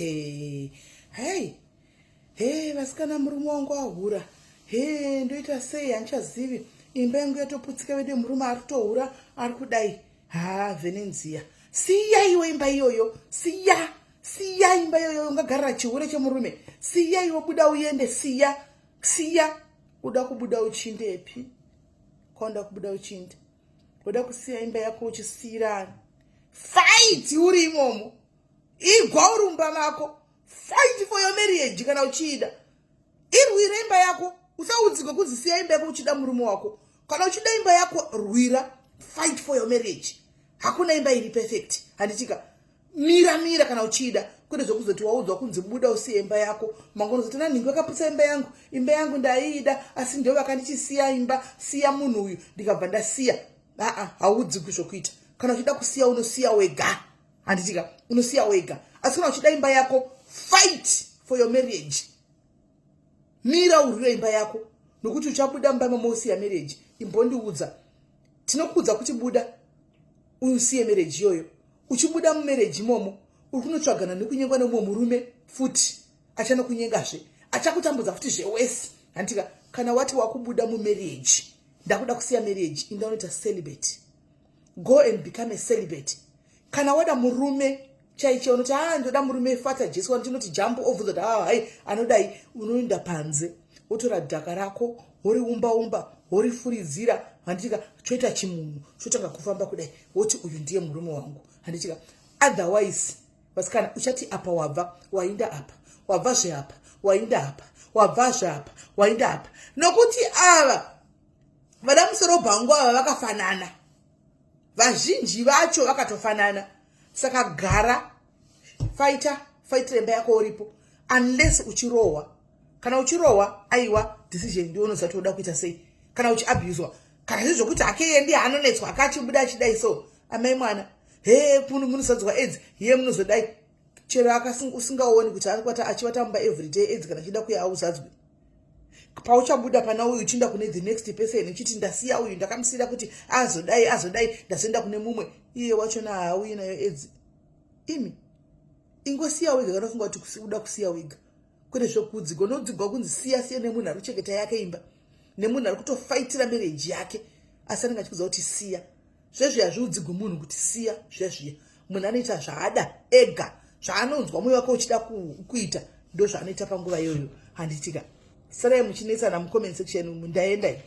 Hey, vasikana murume wangu ahura. Ndoita sei handichazivi. Imba yangu yatoputsika vede murume ari kutohura ari kudai. Venenziya. Siya iwe imba iyoyo. Siya imba iyoyo ungagarira chihure chemurume. Siya iwe buda uende siya. Uda kubuda uchindepi? Konda kubuda uchinde. Uda kusiya imba yako uchisirani. Fight uri imomo. Igwa urumba mako. Fight for your marriage kana uchida. Irwira imba yako. Usaudzike kuzisiya imba yako uchida murume wako. Kana uchida imba yako rwira. Fight for your marriage. Hakuna imba iri perfect. Handitika mira kana uchida. Kune zvokuzoti waudzwa kunzi buda usiye imba yako. Mangoni zoti nani ngakaputsa imba yangu. Imba yangu ndaida asi ndo vakandichisiya imba. Siya munhu uyu ndikabva ndasiya. Haudziki zvokuita. Kana uchida kusiya unosiya wega. Handitika unosiya wega. Asi kana uchida imba yako, fight for your marriage. Mira urwire imba yako. Nokuti uchabuda mumba usiya marriage. Imbondiudza. Tinokuudza kuti buda usiye marriage yoyo. Uchibuda mumarriage imomo uri kunotsvagana nekunyengwa nemumwe murume futi achanokunyengazve. Achakutambudza futi zvewese. Handitika kana wati wakubuda mumarriage ndakuda kusiya marriage inda unoita celibate. Go and become a celibate. Kana wada murume chaicho unoti ndoda murume fata Jesu ndinoti jump over the anodai unoenda panze wotora dhaka rako hori umba hori furidzira. Handitika choita chimunhu chotanga kufamba kudai woti uyu ndiye murume wangu. Handitika otherwise vasikana uchati apa wabva wainda apa wabvazve apa wainda apa wabvazve apa wainda apa. Nokuti ava vada musoro bhangu ava vakafanana. Vazhinji vacho vakatofanana. Saka gara fight imba yako uripo unless uchirohwa. Kana uchirohwa aiwa decision ndio unozatoda kuita sei. Kana uchiabuswa kana zvizvo kuti akeyendi anonetswa akachibuda chidai so amai mwana munosadzwa AIDS munozodai chero usingaoni kuti ari achivata mumba every day AIDS kana chida kuya auzadzwe. Pauchabuda pana uyu uchinda kune the next person uchiti ndasiya uyu ndakamusira kuti azodai ndazoenda kune mumwe iye wachona hauyi nayo AIDS. Imi ingosiya wega kana ufunga kuti uda kusiya wega. Kune zvokudzigwa unodzigwa kunzi siya nemunhu ari kuchengeta yake imba nemunhu ari kutofaitira marriage yake asi anenge achikuudza kuti siya. Zvezvi hazviudzigwi munhu kuti siya zvezviya. Munhu anoita zvaada ega zvaanonzwa mwoyo wake uchida kuita ndo zvaanoita panguva iyoyo. Handitika sarai muchinetsana mucomment section umu ndaendai.